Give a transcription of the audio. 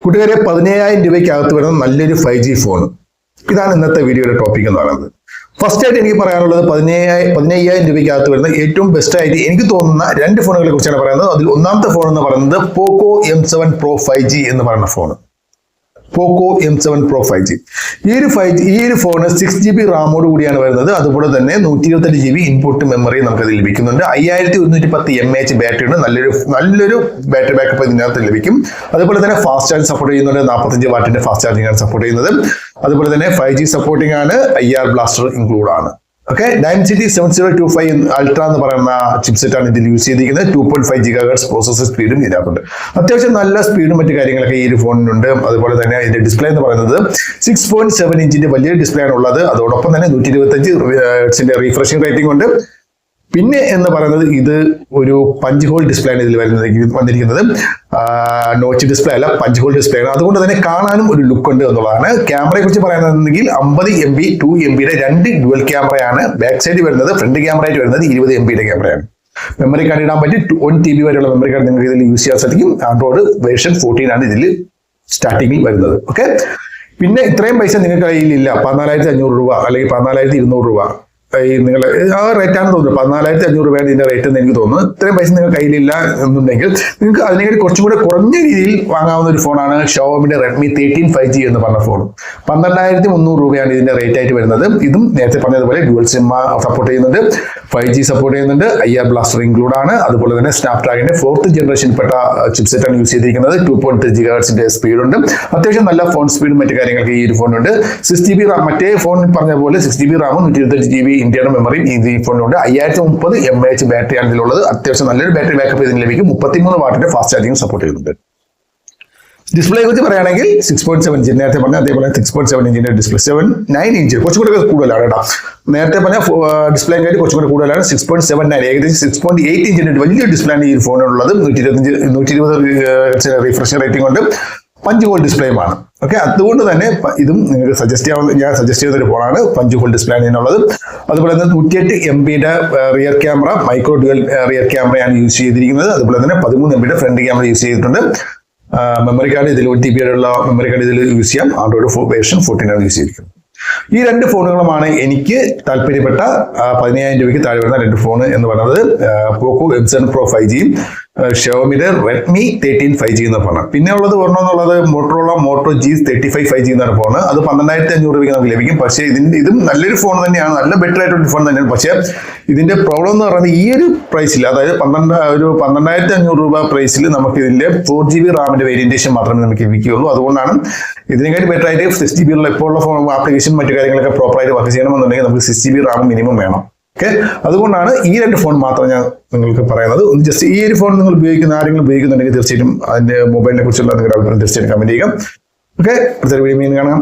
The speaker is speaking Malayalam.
കൂട്ടുകാരെ 17,000 രൂപയ്ക്കകത്ത് വരുന്ന നല്ലൊരു 5G ഫോൺ. ഇതാണ് ഇന്നത്തെ വീഡിയോയുടെ ടോപ്പിക് എന്ന് പറയുന്നത്. ഫസ്റ്റ് ആയിട്ട് എനിക്ക് പറയാനുള്ളത് 15,000 രൂപയ്ക്കകത്ത് വരുന്ന ഏറ്റവും ബെസ്റ്റ് ആയിട്ട് എനിക്ക് തോന്നുന്ന രണ്ട് ഫോണുകളെ കുറിച്ചാണ് പറയുന്നത്. അതിൽ ഒന്നാമത്തെ ഫോൺ എന്ന് പറയുന്നത് പോക്കോ M7 Pro 5G എന്ന് പറയുന്ന ഫോൺ. പോക്കോ M7 Pro 5G. ഈ ഒരു ഫോണ് 6GB റാമോട് കൂടിയാണ് വരുന്നത്. അതുപോലെ തന്നെ 128GB ഇൻപുട്ട് മെമ്മറി നമുക്ക് ഇതിൽ ലഭിക്കുന്നുണ്ട്. 5110 mAh ബാറ്ററി ഉണ്ട്. നല്ലൊരു ബാറ്ററി ബാക്കപ്പ് ഇതിനകത്ത് ലഭിക്കും. അതുപോലെ തന്നെ ഫാസ്റ്റ് ചാർജ് സപ്പോർട്ട് ചെയ്യുന്നുണ്ട്. 45 വാട്ടിന്റെ ഫാസ്റ്റ് ചാർജിംഗ് ആണ് സപ്പോർട്ട് ചെയ്യുന്നത്. അതുപോലെ തന്നെ 5G സപ്പോർട്ടിംഗ് ആണ്. IR ബ്ലാസ്റ്റർ ഇൻക്ലൂഡ് ആണ്. ഓക്കെ, Dimensity 7025 Ultra എന്ന് പറയുന്ന ചിപ്സെറ്റ് ആണ് ഇതിൽ യൂസ് ചെയ്തിരിക്കുന്നത്. 2.5 GHz പ്രോസസർ സ്പീഡും ഇതിനകത്തുണ്ട്. അത്യാവശ്യം നല്ല സ്പീഡും മറ്റു കാര്യങ്ങളൊക്കെ ഈ ഒരു ഫോണിനുണ്ട്. അതുപോലെ തന്നെ ഇതിന്റെ ഡിസ്പ്ലേ എന്ന് പറയുന്നത് 6.7 ഇഞ്ചിന്റെ വലിയ ഡിസ്പ്ലേ ആണ് ഉള്ളത്. അതോടൊപ്പം തന്നെ 125 Hz റീഫ്രഷിംഗ് റേറ്റിംഗ് ഉണ്ട്. പിന്നെ എന്ന് പറയുന്നത് ഇത് ഒരു പഞ്ച് ഹോൾ ഡിസ്പ്ലേ ആണ് ഇതിൽ വന്നിരിക്കുന്നത്. നോച്ച് ഡിസ്പ്ലേ അല്ല, പഞ്ച് ഹോൾ ഡിസ്പ്ലേ ആണ്. അതുകൊണ്ട് തന്നെ കാണാനും ഒരു ലുക്ക് ഉണ്ട് എന്നുള്ളതാണ്. ക്യാമറയെ കുറിച്ച് പറയുന്നതെങ്കിൽ 50 MB 2 MB രണ്ട് ഡുവൽ ക്യാമറയാണ് ബാക്ക് സൈഡ് വരുന്നത്. ഫ്രണ്ട് ക്യാമറ ആയിട്ട് വരുന്നത് 20 MB ക്യാമറയാണ്. മെമ്മറി കാർഡ് ഇടാൻ പറ്റി 1 TB വരെയുള്ള മെമ്മറി കാർഡ് നിങ്ങൾക്ക് ഇതിൽ യൂസ് ചെയ്യാൻ സാധിക്കും. ആൻഡ്രോയിഡ് വേർഷൻ 14 ആണ് ഇതിൽ സ്റ്റാർട്ടിങ്ങിൽ വരുന്നത്. ഓക്കെ, പിന്നെ ഇത്രയും പൈസ നിങ്ങൾക്ക് കയ്യിലില്ല, 14,500 രൂപ അല്ലെങ്കിൽ 14,200 രൂപ നിങ്ങൾ ആ റേറ്റാണെന്ന് തോന്നുന്നു. 14,500 രൂപയാണ് ഇതിന്റെ റേറ്റ് എന്ന് എനിക്ക് തോന്നുന്നു. ഇത്രയും പൈസ നിങ്ങൾ കയ്യിലില്ല എന്നുണ്ടെങ്കിൽ നിങ്ങൾക്ക് അതിനേക്കാൾ കുറച്ചും കൂടെ കുറഞ്ഞ രീതിയിൽ വാങ്ങാവുന്ന ഒരു ഫോണാണ് ഷവോമിയുടെ Redmi 13 5G എന്ന് പറഞ്ഞ ഫോൺ. 12,300 രൂപയാണ് ഇതിന്റെ റേറ്റ് ആയിട്ട് വരുന്നത്. ഇതും നേരത്തെ പറഞ്ഞതുപോലെ ഡ്യുവൽ സിം സപ്പോർട്ട് ചെയ്യുന്നുണ്ട്, 5G സപ്പോർട്ട് ചെയ്യുന്നുണ്ട്, IR ബ്ലാസ്റ്റർ ഇൻക്ലൂഡ് ആണ്. അതുപോലെ തന്നെ സ്നാപ്ഡ്രാഗണിന്റെ 4th ജനറേഷൻ പെട്ട ചിപ്സെറ്റ് ആണ് യൂസ് ചെയ്തിരിക്കുന്നത്. 2.3 GHz സ്പീഡ് ഉണ്ട്. അത്യാവശ്യം നല്ല ഫോൺ സ്പീഡും മറ്റു കാര്യങ്ങൾക്ക് ഈ ഒരു ഫോണുണ്ട്. 6GB റാം, മറ്റേ ഫോൺ പറഞ്ഞ പോലെ 6GB റാമും 128GB ഇന്റേണൽ മെമ്മറിയും ഈ ഫോണിലുണ്ട്. 5030 mAh ബാറ്ററിയാണ് ഇതിലുള്ളത്. അത്യാവശ്യം നല്ലൊരു ബാറ്ററി ബാക്കപ്പ് ഇതിന് ലഭിക്കും. 33 വാട്ടിന്റെ ഫാസ്റ്റ് ചാർജിംഗ് സപ്പോർട്ട് ചെയ്യുന്നുണ്ട്. ഡിസ്പ്ലേ കുറിച്ച് പറയുകയാണെങ്കിൽ 6.7 ഇഞ്ച് നേരത്തെ പറഞ്ഞ അതേപോലെ 6.7 ഇഞ്ചിന്റെ ഡിസ്പ്ലേ, 9 ഇഞ്ച് കുറച്ചും കൂടെ കൂടുതലാണ് കേട്ടോ. നേരത്തെ പറഞ്ഞ ഡിസ്പ്ലേ കാര്യം കുറച്ചും കൂടെ കൂടുതലാണ്. 6.79 ഏകദേശം 6.8 ഇഞ്ചിന്റെ വലിയ ഡിസ്പ്ലേ ആണ് ഈ ഫോണിലുള്ളത്. 120 റീഫ്രഷ് റേറ്റിംഗ് ഉണ്ട്. പഞ്ച് ഹോൾ ഡിസ്പ്ലേയുമാണ്. ഓക്കെ, അതുകൊണ്ട് തന്നെ ഇതും നിങ്ങൾക്ക് ഞാൻ സജസ്റ്റ് ചെയ്യുന്ന ഒരു ഫോണാണ്. പഞ്ച് ഹോൾ ഡിസ്പ്ലേ ആണ് ഇതിനുള്ളത്. അതുപോലെ തന്നെ 108 MB rear camera, micro dual rear ക്യാമറയാണ് യൂസ് ചെയ്തിരിക്കുന്നത്. അതുപോലെ തന്നെ 13 MB ഫ്രണ്ട് ക്യാമറ യൂസ് ചെയ്തിട്ടുണ്ട്. മെമ്മറി കാർഡ് ഇതിൽ 1 TB ഉള്ള മെമ്മറി കാർഡ് ഇതിൽ യൂസ് ചെയ്യാം. ആൻഡ്രോയിഡ് വേർഷൻ 14 ആണ് യൂസ് ചെയ്തിരിക്കുന്നത്. ഈ രണ്ട് ഫോണുകളുമാണ് എനിക്ക് താല്പര്യപ്പെട്ട 15,000 രൂപയ്ക്ക് താഴെ വരുന്ന രണ്ട് ഫോൺ എന്ന് പറയുന്നത്. പോക്കോ M7 Pro 5G യും ഷവോമിയുടെ Redmi 13 5G എന്ന് പറഞ്ഞത്. പിന്നെ ഉള്ളത് ഒരെണ്ണമെന്നുള്ളത് മോട്ടോറോള Moto G35 5G എന്നാണ് ഫോൺ. അത് 12,500 രൂപയ്ക്ക് നമുക്ക് ലഭിക്കും. പക്ഷേ ഇതും നല്ലൊരു ഫോൺ തന്നെയാണ്, നല്ല ബെറ്റർ ആയിട്ടുള്ള ഫോൺ തന്നെയാണ്. പക്ഷേ ഇതിന്റെ പ്രോബ്ലം എന്ന് പറയുന്നത് ഈ ഒരു പ്രൈസിൽ, അതായത് 12,500 രൂപ പ്രൈസിൽ നമുക്ക് ഇതിന്റെ 4GB റാമിന്റെ വേരിയന്റേഷൻ മാത്രമേ നമുക്ക് ലഭിക്കുകയുള്ളൂ. അതുകൊണ്ടാണ് ഇതിനെക്കാട്ടി ബെറ്റർ ആയിട്ട് 6GB ഉള്ള ഇപ്പോൾ ഉള്ള ഫോൺ ആപ്ലിക്കേഷൻ മറ്റു കാര്യങ്ങളൊക്കെ പ്രോപ്പറായിട്ട് വർക്ക് ചെയ്യണമെന്നുണ്ടെങ്കിൽ നമുക്ക് 6GB റാം മിനിമം വേണം. ഓക്കെ, അതുകൊണ്ടാണ് ഈ രണ്ട് ഫോൺ മാത്രം ഞാൻ നിങ്ങൾക്ക് പറയുന്നത്. ഒന്ന് ജസ്റ്റ് ഈ ഒരു ഫോൺ നിങ്ങൾ ആരെങ്കിലും ഉപയോഗിക്കുന്നുണ്ടെങ്കിൽ തീർച്ചയായിട്ടും അതിന്റെ മൊബൈലിനെ കുറിച്ചുള്ള നിങ്ങളുടെ അഭിപ്രായം തീർച്ചയായിട്ടും കമന്റ് ചെയ്യുക. ഓക്കെ, അടുത്തൊരു വീഡിയോ കാണാം.